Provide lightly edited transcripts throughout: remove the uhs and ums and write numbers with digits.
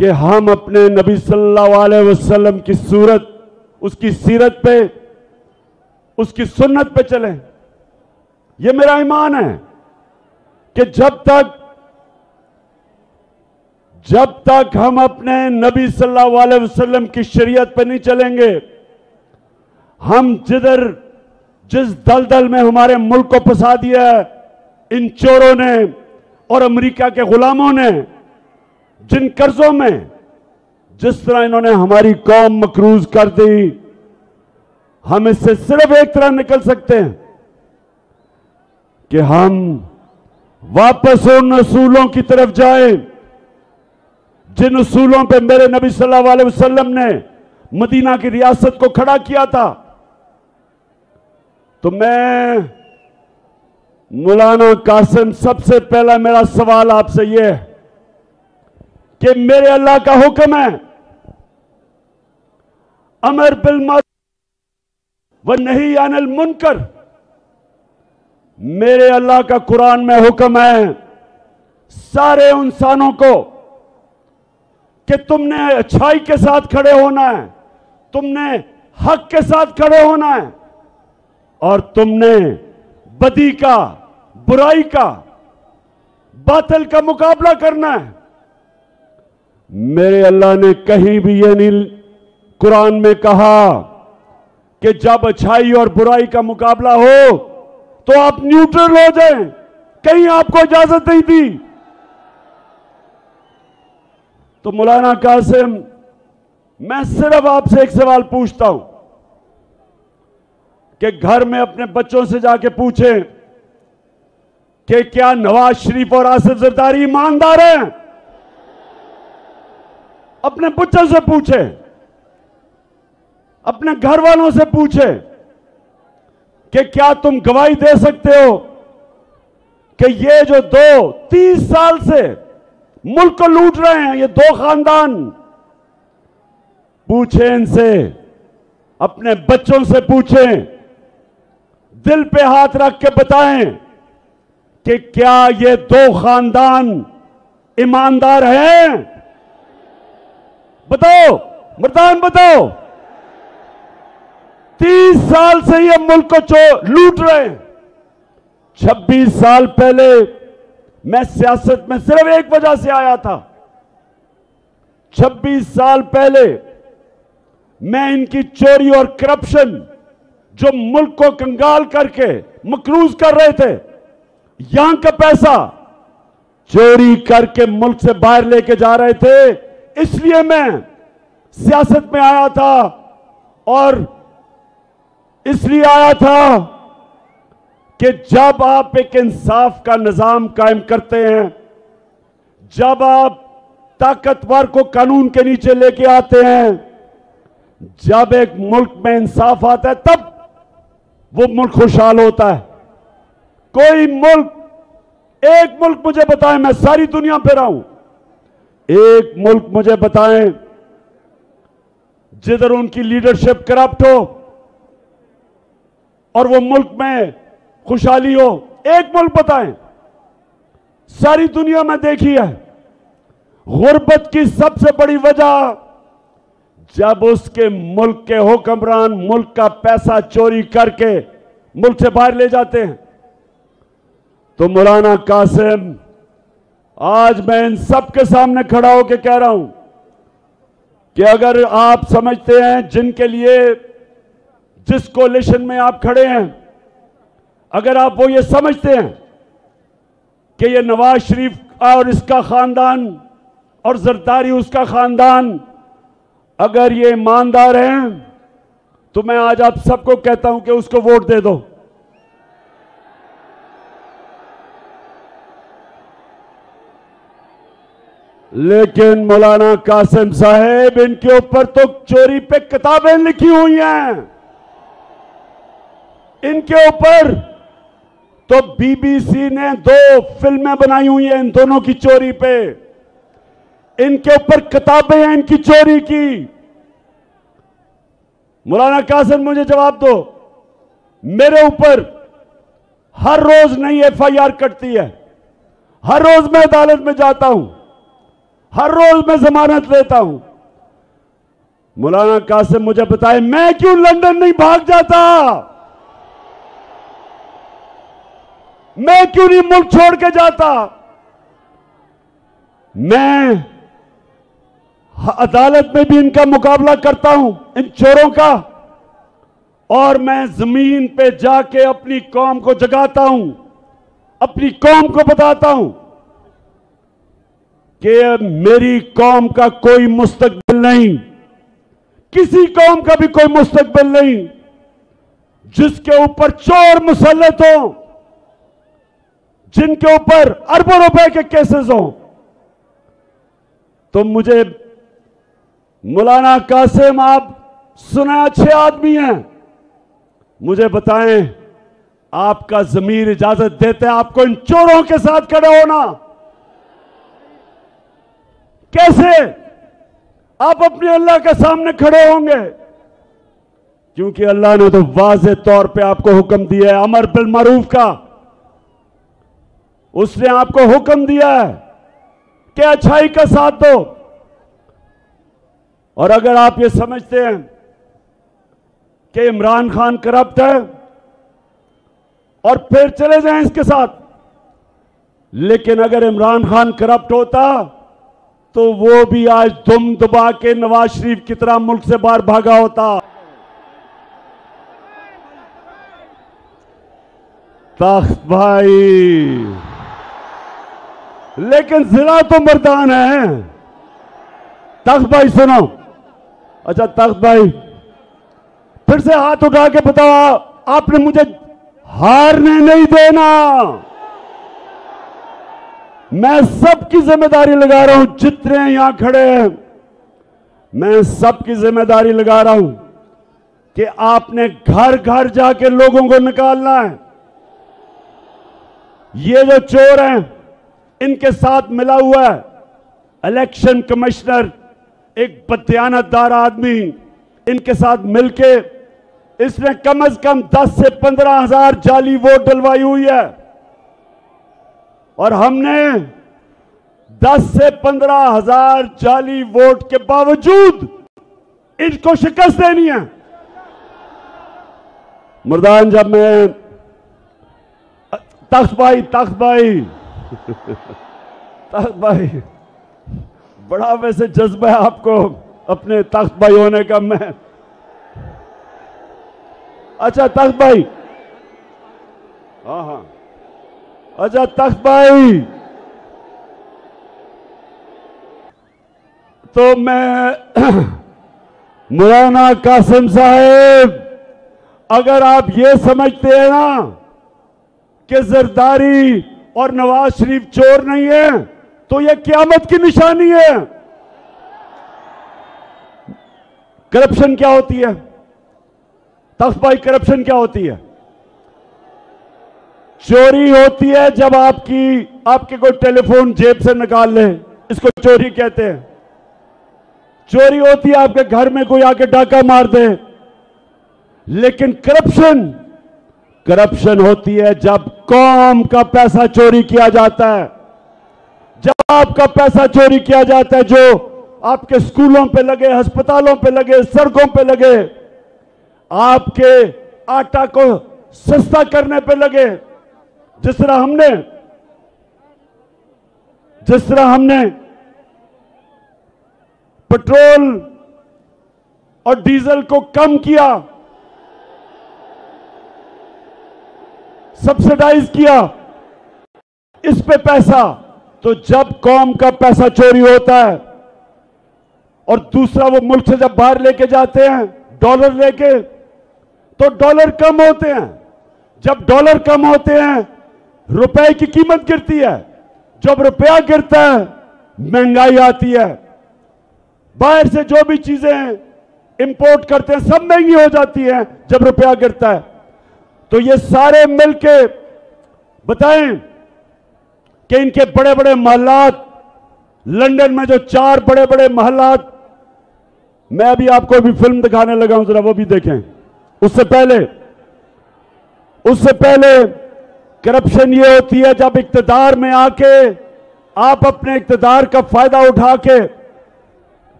कि हम अपने नबी सल्लल्लाहु अलैहि वसल्लम की सूरत, उसकी सीरत पे, उसकी सुन्नत पे चलें। यह मेरा ईमान है कि जब तक हम अपने नबी सल्लल्लाहु अलैहि वसल्लम की शरीयत पे नहीं चलेंगे, हम जिस दलदल में हमारे मुल्क को फंसा दिया है इन चोरों ने और अमेरिका के गुलामों ने, जिन कर्जों में जिस तरह इन्होंने हमारी कौम मकरूज कर दी, हम इससे सिर्फ एक तरह निकल सकते हैं कि हम वापस उन असूलों की तरफ जाएं जिन असूलों पे मेरे नबी सल्लल्लाहु अलैहि वसल्लम ने मदीना की रियासत को खड़ा किया था। तो मैं मौलाना कासिम, सबसे पहला मेरा सवाल आपसे यह है कि मेरे अल्लाह का हुक्म है अमर बिल मारूफ व नही अनिल मुनकर। मेरे अल्लाह का कुरान में हुक्म है सारे इंसानों को कि तुमने अच्छाई के साथ खड़े होना है, तुमने हक के साथ खड़े होना है और तुमने बदी का, बुराई का, बातिल का मुकाबला करना है। मेरे अल्लाह ने कहीं भी यह नहीं कुरान में कहा कि जब अच्छाई और बुराई का मुकाबला हो तो आप न्यूट्रल हो जाएं, कहीं आपको इजाजत नहीं दी। तो मौलाना कासिम, मैं सिर्फ आपसे एक सवाल पूछता हूं कि घर में अपने बच्चों से जाके पूछें कि क्या नवाज शरीफ और आसिफ जरदारी ईमानदार हैं? अपने बच्चों से पूछें, अपने घर वालों से पूछें कि क्या तुम गवाही दे सकते हो कि ये जो 30 साल से मुल्क को लूट रहे हैं, ये दो खानदान, पूछें इनसे, अपने बच्चों से पूछें, दिल पे हाथ रख के बताएं कि क्या ये दो खानदान ईमानदार हैं? बताओ, मर्दान बताओ। 30 साल से ये मुल्क को लूट रहे हैं। 26 साल पहले मैं सियासत में सिर्फ एक वजह से आया था। 26 साल पहले मैं इनकी चोरी और करप्शन, जो मुल्क को कंगाल करके मकरूज कर रहे थे, यहां का पैसा चोरी करके मुल्क से बाहर लेके जा रहे थे, इसलिए मैं सियासत में आया था। और इसलिए आया था कि जब आप एक इंसाफ का निजाम कायम करते हैं, जब आप ताकतवर को कानून के नीचे लेके आते हैं, जब एक मुल्क में इंसाफ आता है, तब वो मुल्क खुशहाल होता है। कोई मुल्क, एक मुल्क मुझे बताएं, मैं सारी दुनिया पे रहा हूं, एक मुल्क मुझे बताएं जिधर उनकी लीडरशिप करप्ट हो और वो मुल्क में खुशहाली हो। एक मुल्क बताएं, सारी दुनिया में देखी है। गुर्बत की सबसे बड़ी वजह जब उसके मुल्क के हुक्मरान मुल्क का पैसा चोरी करके मुल्क से बाहर ले जाते हैं। तो मौलाना कासिम, आज मैं इन सब के सामने खड़ा होकर कह रहा हूं कि अगर आप समझते हैं जिनके लिए, जिस कोलिशन में आप खड़े हैं, अगर आप वो ये समझते हैं कि ये नवाज शरीफ और इसका खानदान और जरदारी उसका खानदान अगर ये ईमानदार हैं, तो मैं आज आप सबको कहता हूं कि उसको वोट दे दो। लेकिन मौलाना कासिम साहब, इनके ऊपर तो चोरी पे किताबें लिखी हुई हैं, इनके ऊपर तो बीबीसी ने 2 फिल्में बनाई हुई हैं इन दोनों की चोरी पे। इनके ऊपर किताबें हैं इनकी चोरी की। मौलाना कासिम, मुझे जवाब दो, मेरे ऊपर हर रोज नई FIR कटती है, हर रोज मैं अदालत में जाता हूं हर रोज मैं जमानत लेता हूं। मौलाना कासिम मुझे बताए मैं क्यों लंदन नहीं भाग जाता, मैं क्यों नहीं मुल्क छोड़ के जाता। मैं अदालत में भी इनका मुकाबला करता हूं, इन चोरों का, और मैं जमीन पे जाके अपनी कौम को जगाता हूं, अपनी कौम को बताता हूं कि मेरी कौम का कोई मुस्तकबिल नहीं, किसी कौम का भी कोई मुस्तकबिल नहीं जिसके ऊपर चोर मुसल्लत हो, जिनके ऊपर अरबों रुपए के केसेस हो। तो मुझे मौलाना कासिम, आप सुना अच्छे आदमी हैं, मुझे बताएं आपका ज़मीर इजाजत देते हैं आपको इन चोरों के साथ खड़े होना? कैसे आप अपने अल्लाह के सामने खड़े होंगे? क्योंकि अल्लाह ने तो वाज़े तौर पे आपको हुक्म दिया है अमर बिल मारूफ का। उसने आपको हुक्म दिया है कि अच्छाई का साथ दो। और अगर आप ये समझते हैं कि इमरान खान करप्ट है और फिर चले जाएं इसके साथ, लेकिन अगर इमरान खान करप्ट होता तो वो भी आज दुम दबा के नवाज शरीफ की तरह मुल्क से बाहर भागा होता। तख्त भाई, लेकिन जिला तो मर्दान है। तख्त भाई सुनो, अच्छा तख्त भाई फिर से हाथ उठा के बताओ, आपने मुझे हारने नहीं देना। मैं सबकी जिम्मेदारी लगा रहा हूं, जितने यहां खड़े हैं मैं सबकी जिम्मेदारी लगा रहा हूं कि आपने घर घर जाके लोगों को निकालना है। ये जो चोर हैं इनके साथ मिला हुआ है इलेक्शन कमिश्नर, एक बदयानतदार आदमी, इनके साथ मिलके इसने कम से कम 10 से 15 हजार जाली वोट डलवाई हुई है। और हमने 10 से 15 हजार जाली वोट के बावजूद इनको शिकस्त देनी है। मुर्दान, जब मैं तख्त भाई तख्त भाई बड़ा वैसे जज्बा है आपको अपने तख्त भाई होने का। मैं अच्छा तख्त भाई, हाँ, अच्छा तख्त भाई, तो मैं मौलाना कासिम साहब, अगर आप ये समझते हैं ना कि जरदारी और नवाज शरीफ चोर नहीं है तो यह क़यामत की निशानी है। करप्शन क्या होती है तख्त भाई? करप्शन क्या होती है? चोरी होती है जब आपके कोई टेलीफोन जेब से निकाल ले, इसको चोरी कहते हैं। चोरी होती है आपके घर में कोई आके डाका मार दे। लेकिन करप्शन होती है जब कौम का पैसा चोरी किया जाता है, जब आपका पैसा चोरी किया जाता है, जो आपके स्कूलों पे लगे, अस्पतालों पे लगे, सड़कों पे लगे, आपके आटा को सस्ता करने पे लगे। जिस तरह हमने पेट्रोल और डीजल को कम किया, सब्सिडाइज किया इस पे पैसा, तो जब कौम का पैसा चोरी होता है और दूसरा वो मुल्क से जब बाहर लेके जाते हैं डॉलर लेके, तो डॉलर कम होते हैं। जब डॉलर कम होते हैं रुपए की कीमत गिरती है। जब रुपया गिरता है महंगाई आती है। बाहर से जो भी चीजें इंपोर्ट करते हैं सब महंगी हो जाती हैं जब रुपया गिरता है। तो ये सारे मिलके बताएं कि इनके बड़े बड़े महलात, लंदन में जो 4 बड़े बड़े महलात, मैं अभी आपको अभी फिल्म दिखाने लगा हूं, जरा वो भी देखें। उससे पहले करप्शन ये होती है जब इक्तदार में आके आप अपने इक़्तिदार का फायदा उठा के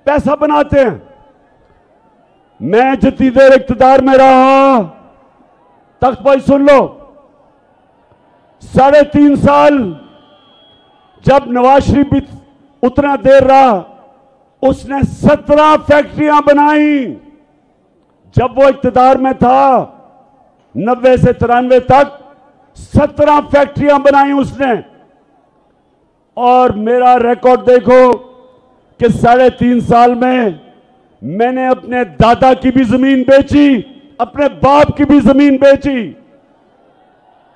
पैसा बनाते हैं। मैं जितनी देर इक़्तिदार में रहा, तख्त भाई सुन लो, 3.5 साल जब नवाज शरीफ भी उतना देर रहा, उसने 17 फैक्ट्रियां बनाई। जब वो इक़्तिदार में था 90 से 93 तक 17 फैक्ट्रियां बनाई उसने। और मेरा रिकॉर्ड देखो कि 3.5 साल में मैंने अपने दादा की भी जमीन बेची, अपने बाप की भी जमीन बेची।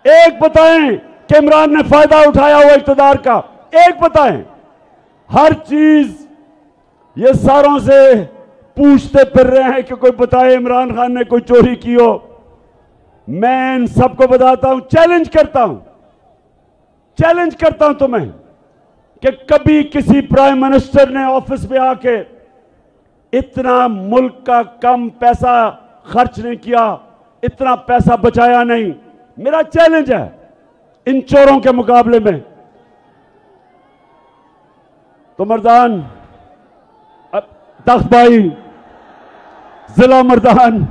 एक बताएं कि इमरान ने फायदा उठाया हुआ इक़्तिदार का? एक बताएं। हर चीज ये सारों से पूछते फिर रहे हैं कि कोई बताए इमरान खान ने कोई चोरी की हो। मैं इन सबको बताता हूं, चैलेंज करता हूं तुम्हें कि कभी किसी प्राइम मिनिस्टर ने ऑफिस में आके इतना मुल्क का कम पैसा खर्च नहीं किया, इतना पैसा बचाया नहीं। मेरा चैलेंज है इन चोरों के मुकाबले में। तो मर्दान, तख्त भाई, जिला मर्दान,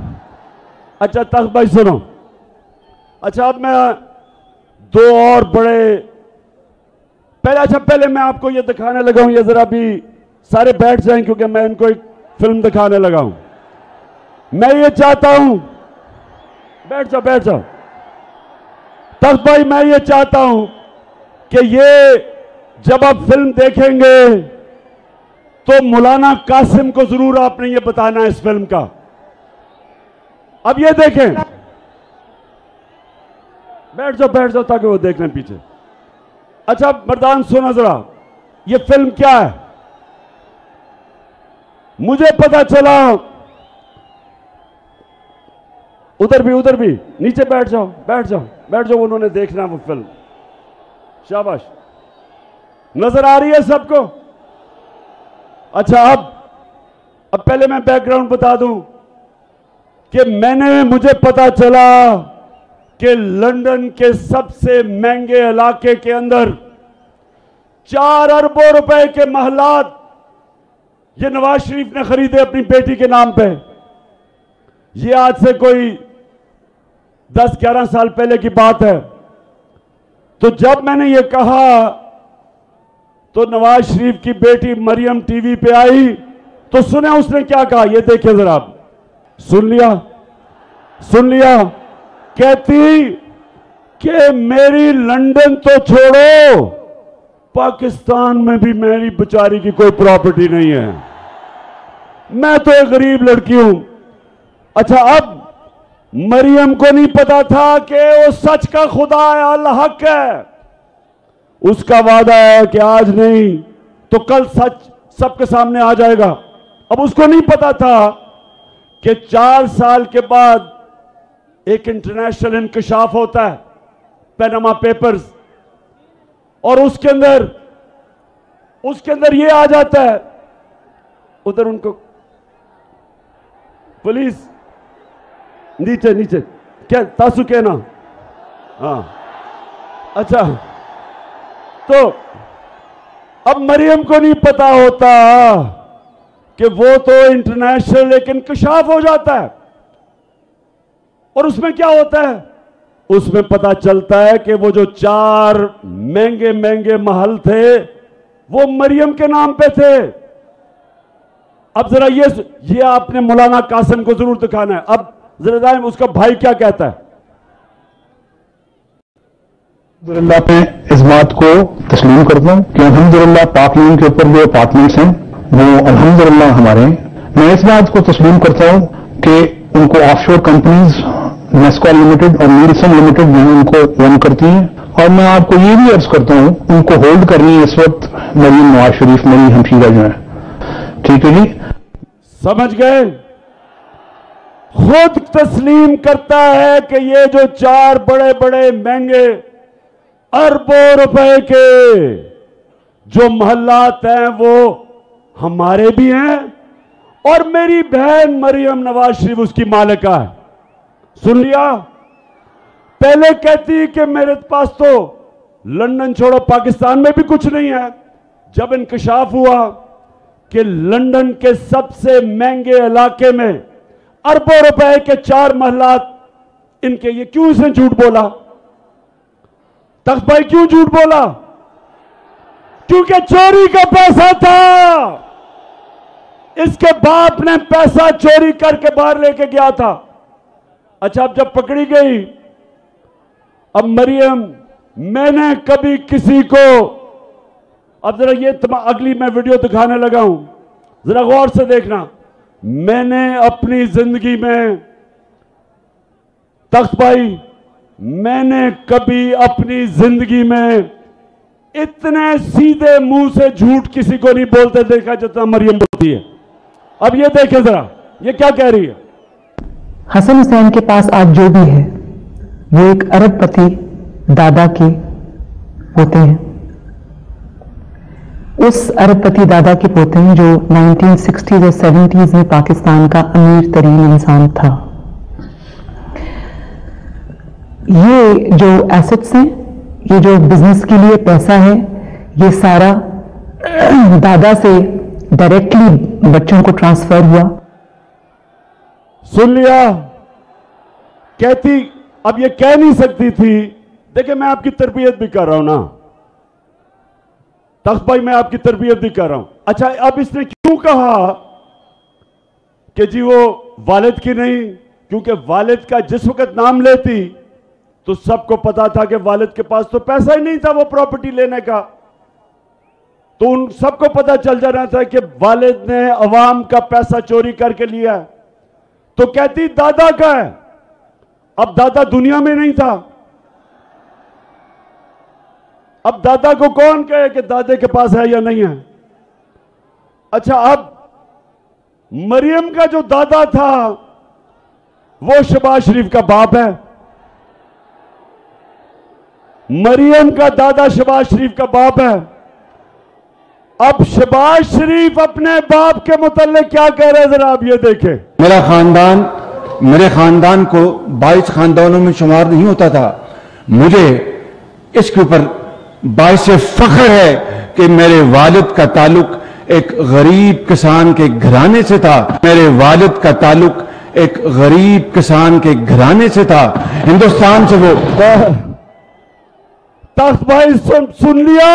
अच्छा तख्त भाई सुनो, अच्छा अब मैं 2 और बड़े पहले मैं आपको ये दिखाने लगा हूं। ये जरा भी सारे बैठ जाएं क्योंकि मैं इनको एक फिल्म दिखाने लगा हूं। मैं ये चाहता हूं, बैठ जाओ तख्त भाई, मैं ये चाहता हूं कि ये जब आप फिल्म देखेंगे तो मौलाना कासिम को जरूर आपने ये बताना है इस फिल्म का। अब ये देखें, बैठ जाओ ताकि वो देख लें पीछे। अच्छा मर्दान सुनो जरा, ये फिल्म क्या है? मुझे पता चला, उधर भी नीचे बैठ जाओ, उन्होंने देखना वो फिल्म। शाबाश, नजर आ रही है सबको? अच्छा अब पहले मैं बैकग्राउंड बता दूं कि मुझे पता चला कि लंदन के सबसे महंगे इलाके के अंदर 4 अरबों रुपए के महलात ये नवाज शरीफ ने खरीदे अपनी बेटी के नाम पे। ये आज से कोई 10-11 साल पहले की बात है। तो जब मैंने ये कहा तो नवाज शरीफ की बेटी मरियम टीवी पे आई, तो सुने उसने क्या कहा, ये देखिए जरा आप। सुन लिया, कहती कि मेरी लंदन तो छोड़ो, पाकिस्तान में भी मेरी बेचारी की कोई प्रॉपर्टी नहीं है, मैं तो एक गरीब लड़की हूं। अच्छा अब मरियम को नहीं पता था कि वो सच का खुदा है, अल्लाह हक है, उसका वादा है कि आज नहीं तो कल सच सबके सामने आ जाएगा। अब उसको नहीं पता था कि 4 साल के बाद एक इंटरनेशनल इंकशाफ होता है, पैनामा पेपर्स, और उसके अंदर ये आ जाता है। उधर उनको पुलिस नीचे क्या तासु कहना, हाँ अच्छा। तो अब मरियम को नहीं पता होता कि वो तो इंटरनेशनल एक इंकशाफ हो जाता है, और उसमें क्या होता है, उसमें पता चलता है कि वो जो 4 महंगे महल थे वो मरियम के नाम पे थे। अब जरा ये आपने मौलाना कासिम को जरूर दिखाना है। अब जरा उसका भाई क्या कहता है। अल्हम्दुलिल्लाह मैं इस बात को तस्लीम करता हूँ कि अल्हम्दुलिल्लाह पाक यूं के ऊपर जो अपार्टमेंट्स हैं वो अल्हम्दुलिल्लाह हमारे हैं। मैं इस बात को तस्लीम करता हूँ कि उनको ऑफशोर कंपनीज नेस्को लिमिटेड और नीलसन लिमिटेड जो उनको ओन करती हैं, और मैं आपको ये भी अर्ज करता हूँ उनको होल्ड करनी है इस वक्त मरीम नवाज शरीफ मेरी हमशीरा जो है। ठीक है जी, समझ गए? खुद तस्लीम करता है कि ये जो 4 बड़े महंगे अरबों रुपए के जो महल्लात हैं वो हमारे भी हैं, और मेरी बहन मरियम नवाज शरीफ उसकी मालिका है। सुन लिया? पहले कहती कि मेरे पास तो लंदन छोड़ो, पाकिस्तान में भी कुछ नहीं है। जब इंकशाफ हुआ कि लंदन के सबसे महंगे इलाके में अरबों रुपए के 4 महलात इनके, ये क्यों इसने झूठ बोला? तख्त भाई क्यों झूठ बोला? क्योंकि चोरी का पैसा था। इसके बाप ने पैसा चोरी करके बाहर लेके गया था। अच्छा, अब जब पकड़ी गई, अब मरियम, मैंने कभी किसी को, अब जरा ये अगली मैं वीडियो दिखाने लगा हूं, जरा गौर से देखना। मैंने अपनी जिंदगी में, तख्त भाई, मैंने कभी अपनी जिंदगी में इतने सीधे मुंह से झूठ किसी को नहीं बोलते देखा जितना मरियम बोलती है। अब ये देखें जरा, ये क्या कह रही है। हसन हुसैन के पास आज जो भी है वो एक अरबपति दादा के पोते हैं। उस अरबपति दादा के पोते हैं जो 1960s और 70s में पाकिस्तान का अमीर तरीन इंसान था। ये जो एसेट्स हैं, ये जो बिजनेस के लिए पैसा है, ये सारा दादा से डायरेक्टली बच्चों को ट्रांसफर हुआ। सुन लिया? कहती, अब ये कह नहीं सकती थी। देखिए, मैं आपकी तरबियत भी कर रहा हूं ना तख्त भाई, मैं आपकी तरबियत भी कर रहा हूं। अच्छा, अब इसने क्यों कहा कि जी वो वालिद की नहीं? क्योंकि वालिद का जिस वक्त नाम लेती तो सबको पता था कि वालिद के पास तो पैसा ही नहीं था वो प्रॉपर्टी लेने का। तो उन सबको पता चल जाना था कि वालिद ने अवाम का पैसा चोरी करके लिया है। तो कहती दादा का है। अब दादा दुनिया में नहीं था। अब दादा को कौन कहे कि दादे के पास है या नहीं है? अच्छा, अब मरियम का जो दादा था वो शहबाज शरीफ का बाप है। मरियम का दादा शहबाज शरीफ का बाप है। अब शहबाज शरीफ अपने बाप के मुताल्लिक क्या कह रहे हैं, जरा आप ये देखें। मेरे खानदान को 22 खानदानों में शुमार नहीं होता था। मुझे इसके ऊपर बाइस फख्र है कि मेरे वालिद का ताल्लुक एक गरीब किसान के घराने से था। मेरे वालिद का ताल्लुक एक गरीब किसान के घराने से था। हिंदुस्तान से वो तख्त भाई सुन लिया?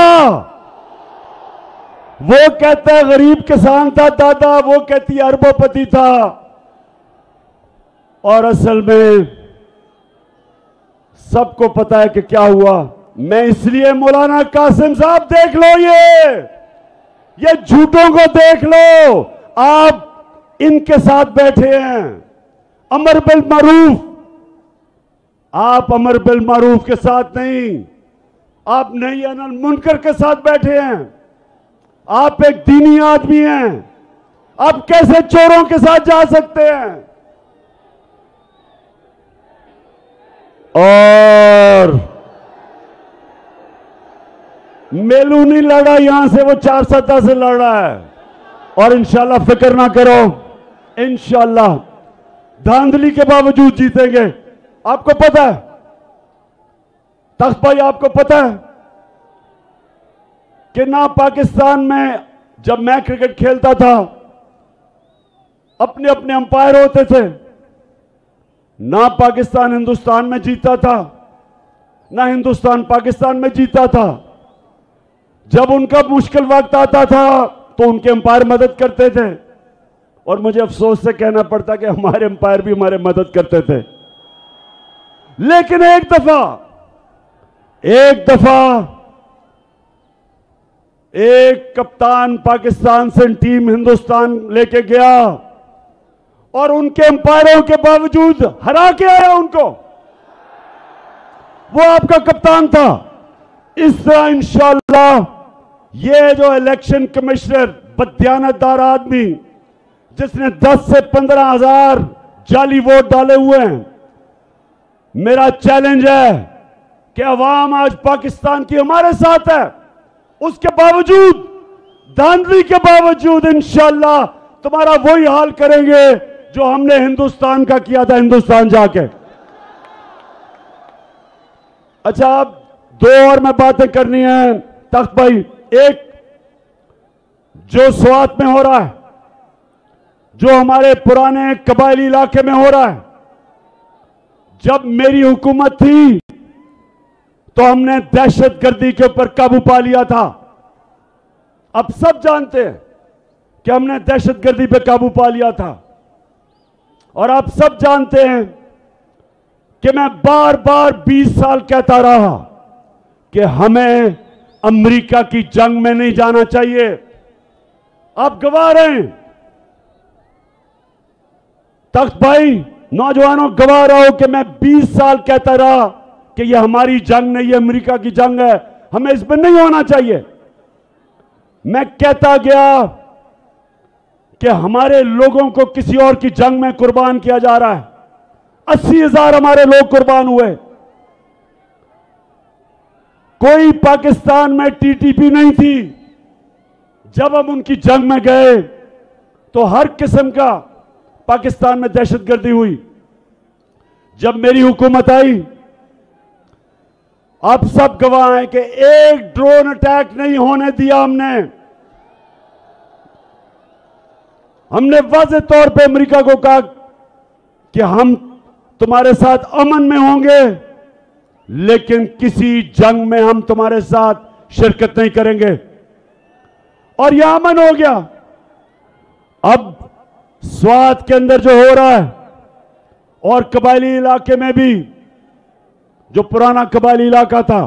वो कहता है गरीब किसान था दादा, वो कहती अरबोपति था। और असल में सबको पता है कि क्या हुआ। मैं इसलिए, मौलाना कासिम साहब देख लो, ये झूठों को देख लो। आप इनके साथ बैठे हैं, अमर बिल मारूफ। आप अमर बिल मारूफ के साथ नहीं, आप नही अनिल मुनकर के साथ बैठे हैं। आप एक दीनी आदमी हैं, आप कैसे चोरों के साथ जा सकते हैं? और मेलू नहीं लड़ा यहां से, वो 4 से लड़ रहा है। और इंशाल्लाह फिक्र ना करो, इंशाल्लाह धांधली के बावजूद जीतेंगे। आपको पता है तख्त भाई, आपको पता है कि ना पाकिस्तान में जब मैं क्रिकेट खेलता था अपने अपने अंपायर होते थे, ना पाकिस्तान हिंदुस्तान में जीता था, ना हिंदुस्तान पाकिस्तान में जीता था। जब उनका मुश्किल वक्त आता था तो उनके अंपायर मदद करते थे। और मुझे अफसोस से कहना पड़ता कि हमारे अंपायर भी हमारे मदद करते थे। लेकिन एक दफा एक कप्तान पाकिस्तान से टीम हिंदुस्तान लेके गया और उनके अंपायरों के बावजूद हरा के आया उनको। वो आपका कप्तान था। इस तरह इंशाअल्लाह ये जो इलेक्शन कमिश्नर बददियानतदार आदमी जिसने 10 से 15 हजार जाली वोट डाले हुए हैं, मेरा चैलेंज है कि अवाम आज पाकिस्तान की हमारे साथ है। उसके बावजूद, धांधली के बावजूद इंशाअल्लाह तुम्हारा वही हाल करेंगे जो हमने हिंदुस्तान का किया था हिंदुस्तान जाके। अच्छा, अब दो और मैं बातें करनी है तख्त भाई। एक, जो स्वात में हो रहा है, जो हमारे पुराने कबायली इलाके में हो रहा है, जब मेरी हुकूमत थी तो हमने दहशतगर्दी के ऊपर काबू पा लिया था। अब सब जानते हैं कि हमने दहशतगर्दी पे काबू पा लिया था। और आप सब जानते हैं कि मैं बार बार 20 साल कहता रहा कि हमें अमेरिका की जंग में नहीं जाना चाहिए। आप गवाह रहे हैं, तख्त भाई, नौजवानों गवाह रहो कि मैं 20 साल कहता रहा कि यह हमारी जंग नहीं, यह अमेरिका की जंग है, हमें इसमें नहीं होना चाहिए। मैं कहता गया कि हमारे लोगों को किसी और की जंग में कुर्बान किया जा रहा है। 80,000 हमारे लोग कुर्बान हुए। कोई पाकिस्तान में टीटीपी नहीं थी। जब हम उनकी जंग में गए तो हर किस्म का पाकिस्तान में दहशतगर्दी हुई। जब मेरी हुकूमत आई, आप सब गवाह हैं कि एक ड्रोन अटैक नहीं होने दिया। हमने वाज़ेह तौर पे अमेरिका को कहा कि हम तुम्हारे साथ अमन में होंगे, लेकिन किसी जंग में हम तुम्हारे साथ शिरकत नहीं करेंगे। और यह अमन हो गया। अब स्वात के अंदर जो हो रहा है और कबायली इलाके में भी, जो पुराना कबायली इलाका था,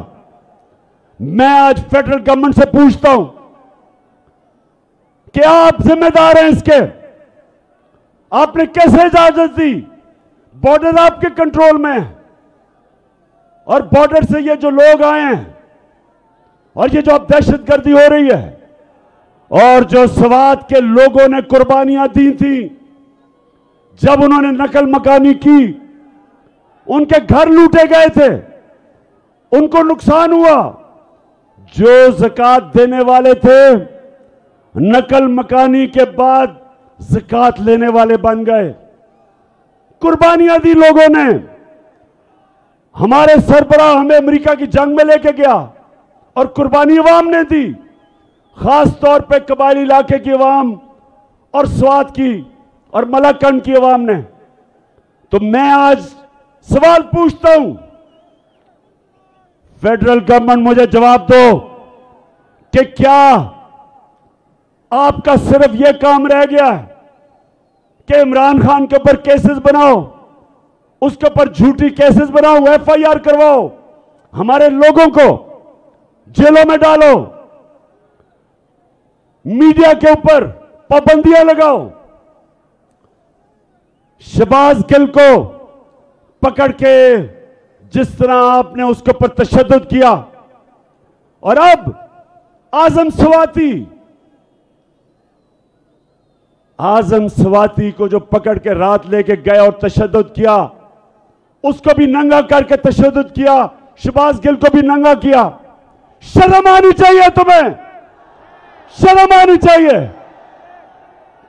मैं आज फेडरल गवर्नमेंट से पूछता हूं कि आप जिम्मेदार हैं इसके। आपने कैसे इजाजत दी? बॉर्डर आपके कंट्रोल में है और बॉर्डर से ये जो लोग आए हैं और ये जो अब दहशतगर्दी हो रही है और जो स्वात के लोगों ने कुर्बानियां दी थी, जब उन्होंने नकल मकानी की, उनके घर लूटे गए थे, उनको नुकसान हुआ। जो ज़कात देने वाले थे, नकल मकानी के बाद ज़कात लेने वाले बन गए। कुर्बानियां दी लोगों ने। हमारे सरबराह हमें अमेरिका की जंग में लेके गया और कुर्बानी अवाम ने दी, खास तौर पे कबायली इलाके की अवाम और स्वात की और मलाकंड की अवाम ने। तो मैं आज सवाल पूछता हूं, फेडरल गवर्नमेंट मुझे जवाब दो कि क्या आपका सिर्फ यह काम रह गया है कि इमरान खान के ऊपर केसेस बनाओ, उसके ऊपर झूठी केसेस बनाओ, एफआईआर करवाओ, हमारे लोगों को जेलों में डालो, मीडिया के ऊपर पाबंदियां लगाओ, शहबाज गिल को पकड़ के जिस तरह आपने उसके ऊपर तशद्दुद किया, और अब आजम स्वाति को जो पकड़ के रात लेके गए और तशद्दुद किया, उसको भी नंगा करके तशद्दुद किया, शहबाज गिल को भी नंगा किया। शर्म आनी चाहिए तुम्हें, शर्म आनी चाहिए।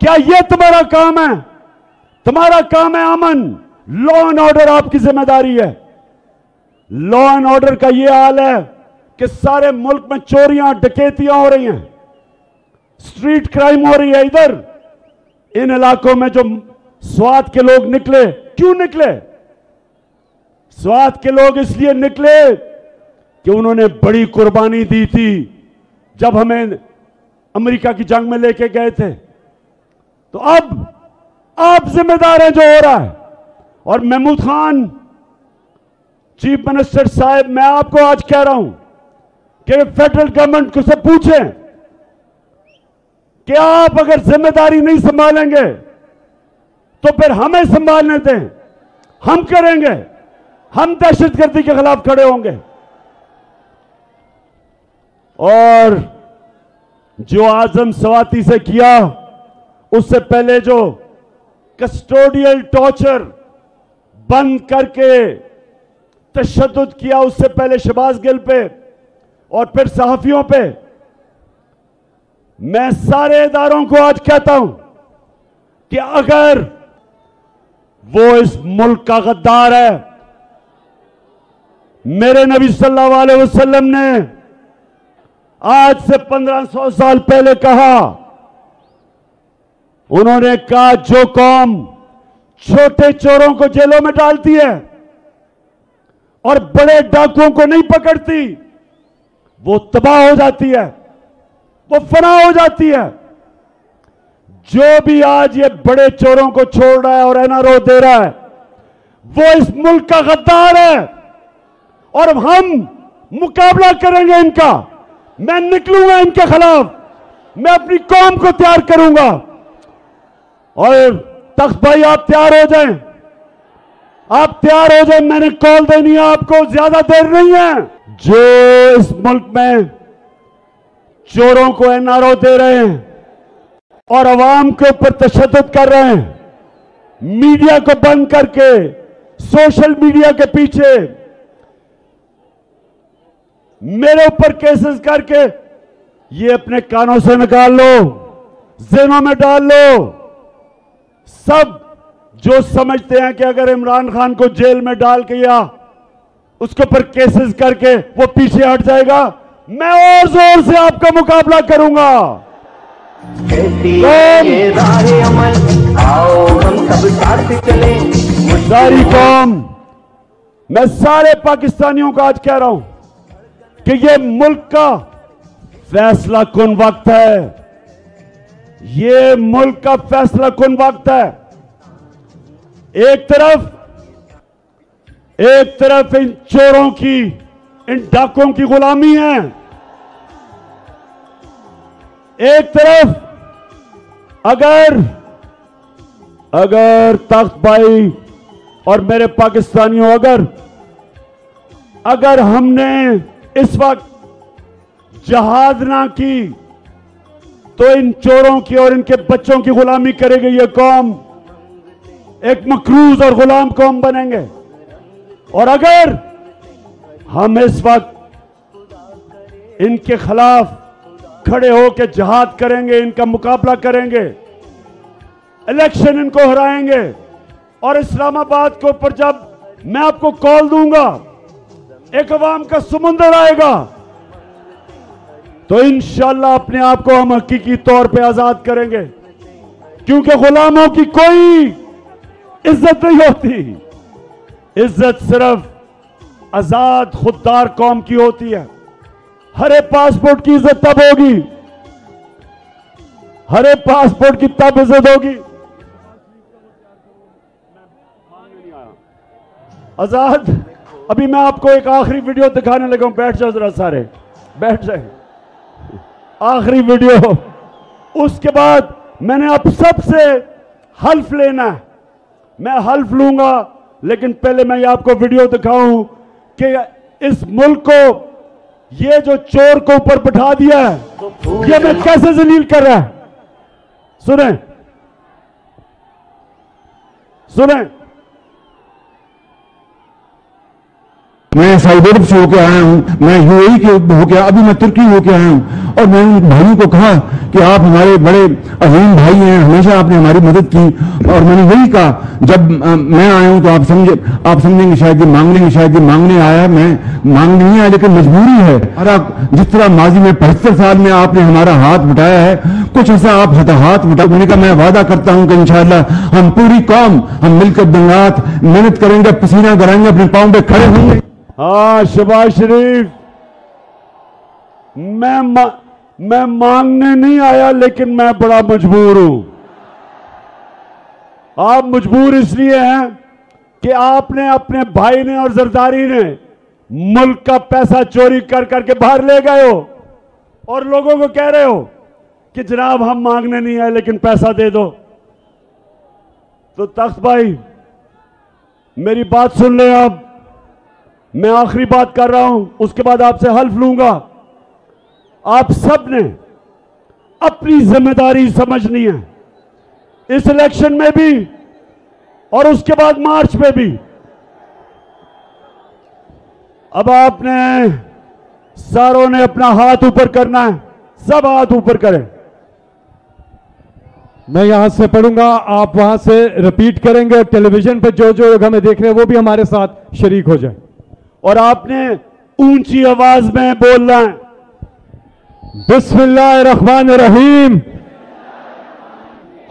क्या यह तुम्हारा काम है? तुम्हारा काम है अमन, लॉ एंड ऑर्डर आपकी जिम्मेदारी है। लॉ एंड ऑर्डर का यह हाल है कि सारे मुल्क में चोरियां डकैतियां हो रही हैं, स्ट्रीट क्राइम हो रही है। इधर इन इलाकों में जो स्वात के लोग निकले, क्यों निकले? स्वात के लोग इसलिए निकले कि उन्होंने बड़ी कुर्बानी दी थी जब हमें अमेरिका की जंग में लेके गए थे। तो अब आप जिम्मेदार हैं जो हो रहा है। और महमूद खान चीफ मिनिस्टर साहब, मैं आपको आज कह रहा हूं कि फेडरल गवर्नमेंट को से पूछें कि आप अगर जिम्मेदारी नहीं संभालेंगे तो फिर हमें संभालने दें, हम करेंगे, हम दहशतगर्दी के खिलाफ खड़े होंगे। और जो आजम स्वाति से किया, उससे पहले जो कस्टोडियल टॉर्चर बंद करके तशद्दुद किया, उससे पहले शहबाज गिल पे और फिर सहाफियों पे, मैं सारे इदारों को आज कहता हूं कि अगर वो इस मुल्क का गद्दार है, मेरे नबी सल्लल्लाहु अलैहि वसल्लम ने आज से 1500 साल पहले कहा, उन्होंने कहा जो कौम छोटे चोरों को जेलों में डालती है और बड़े डाकुओं को नहीं पकड़ती, वो तबाह हो जाती है, वो फना हो जाती है। जो भी आज ये बड़े चोरों को छोड़ रहा है और एनआरओ दे रहा है, वो इस मुल्क का गद्दार है और हम मुकाबला करेंगे इनका। मैं निकलूंगा इनके खिलाफ, मैं अपनी कौम को तैयार करूंगा। और तख्त भाई आप तैयार हो जाएं, आप तैयार हो जाएं, मैंने कॉल देनी है आपको, ज्यादा देर नहीं है। जो इस मुल्क में चोरों को एनआरओ दे रहे हैं और अवाम के ऊपर तशद्दुद कर रहे हैं, मीडिया को बंद करके सोशल मीडिया के पीछे मेरे ऊपर केसेस करके, ये अपने कानों से निकाल लो, जेनों में डाल लो। सब जो समझते हैं कि अगर इमरान खान को जेल में डाल के या उसके ऊपर केसेस करके वो पीछे हट जाएगा, मैं और जोर से आपका मुकाबला करूंगा। सारी कौम, मैं सारे पाकिस्तानियों को आज कह रहा हूं कि ये मुल्क का फैसला कुन वक्त है, ये मुल्क का फैसला कुन वक्त है। एक तरफ इन चोरों की, इन डाकुओं की गुलामी है, एक तरफ अगर तख्त भाई और मेरे पाकिस्तानियों, अगर हमने इस वक्त जहाद ना की तो इन चोरों की और इनके बच्चों की गुलामी करेगी ये कौम, एक मकरूज और गुलाम कौम बनेंगे। और अगर हम इस वक्त इनके खिलाफ खड़े होकर जिहाद करेंगे, इनका मुकाबला करेंगे, इलेक्शन इनको हराएंगे और इस्लामाबाद के ऊपर जब मैं आपको कॉल दूंगा, एक अवाम का समुंदर आएगा, तो इंशाअल्लाह अपने आप को हम हकीकी तौर पे आजाद करेंगे। क्योंकि गुलामों की कोई इज्जत नहीं होती, इज्जत सिर्फ आजाद खुददार कौम की होती है। हरे पासपोर्ट की इज्जत तब होगी, हरे पासपोर्ट की तब इज्जत होगी। आजाद, अभी मैं आपको एक आखिरी वीडियो दिखाने लगा हूं, बैठ जाओ जरा, सारे बैठ जाए। आखिरी वीडियो, उसके बाद मैंने आप सबसे हल्फ लेना है, मैं हल्फ लूंगा, लेकिन पहले मैं ये आपको वीडियो दिखाऊं कि इस मुल्क को ये जो चोर को ऊपर बिठा दिया है, ये मैं कैसे जलील कर रहा है। सुने सुने, मैं सऊदी अरब से होकर आया हूं, मैं यूएई के होकर, अभी मैं तुर्की होकर आया हूं, और मैंने उन भाइयों को कहा कि आप हमारे बड़े अजीम भाई हैं, हमेशा आपने हमारी मदद की। और मैंने यही कहा, जब मैं आया हूं तो आप समझेंगे शायद ये मांगने आया, मैं मांगने नहीं आया, लेकिन मजबूरी है हमारा। जिस तरह माजी में 75 साल में आपने हमारा हाथ बटाया है, कुछ ऐसा आप हाथ बटाने का मैं वादा करता हूं कि इंशाअल्लाह हम पूरी कौम, हम मिलकर दिन रात मेहनत करेंगे, पसीना कराएंगे, अपने पांव पे खड़े होंगे। हाँ शहबाज शरीफ, मैं मांगने नहीं आया, लेकिन मैं बड़ा मजबूर हूं। आप मजबूर इसलिए हैं कि आपने, अपने भाई ने और जरदारी ने मुल्क का पैसा चोरी कर करके बाहर ले गए हो और लोगों को कह रहे हो कि जनाब हम मांगने नहीं आए, लेकिन पैसा दे दो। तो तख्त भाई मेरी बात सुन ले, आप, मैं आखिरी बात कर रहा हूं, उसके बाद आपसे हल्फ लूंगा। आप सब ने अपनी जिम्मेदारी समझनी है, इस इलेक्शन में भी और उसके बाद मार्च में भी। अब आपने सारों ने अपना हाथ ऊपर करना है, सब हाथ ऊपर करें। मैं यहां से पढ़ूंगा, आप वहां से रिपीट करेंगे, और टेलीविजन पर जो जो लोग हमें देख रहे हैं वो भी हमारे साथ शरीक हो जाए। और आपने ऊंची आवाज में बोलना है। बिस्मिल्लाहिर्रहमानिर्रहीम।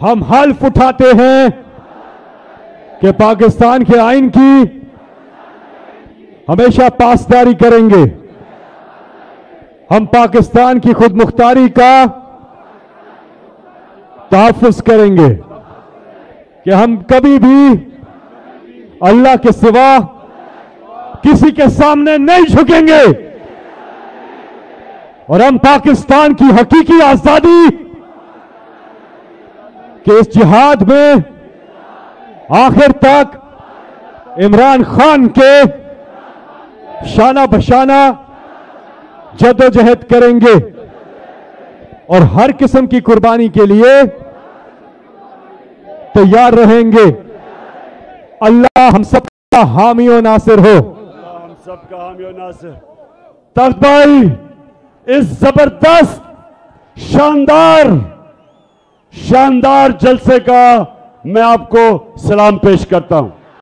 हम हल्फ उठाते हैं कि पाकिस्तान के आइन की हमेशा पासदारी करेंगे। हम पाकिस्तान की खुदमुख्तारी का तहफ़्फ़ुज़ करेंगे कि हम कभी भी अल्लाह के सिवा किसी के सामने नहीं झुकेंगे और हम पाकिस्तान की हकीकी आजादी के इस जिहाद में आखिर तक इमरान खान के शाना बशाना जदोजहद करेंगे और हर किस्म की कुर्बानी के लिए तैयार रहेंगे। अल्लाह हम सबका हामी और नासिर हो। हम सबका हामी और नासिर। तख्त भाई, इस जबरदस्त शानदार जलसे का मैं आपको सलाम पेश करता हूं।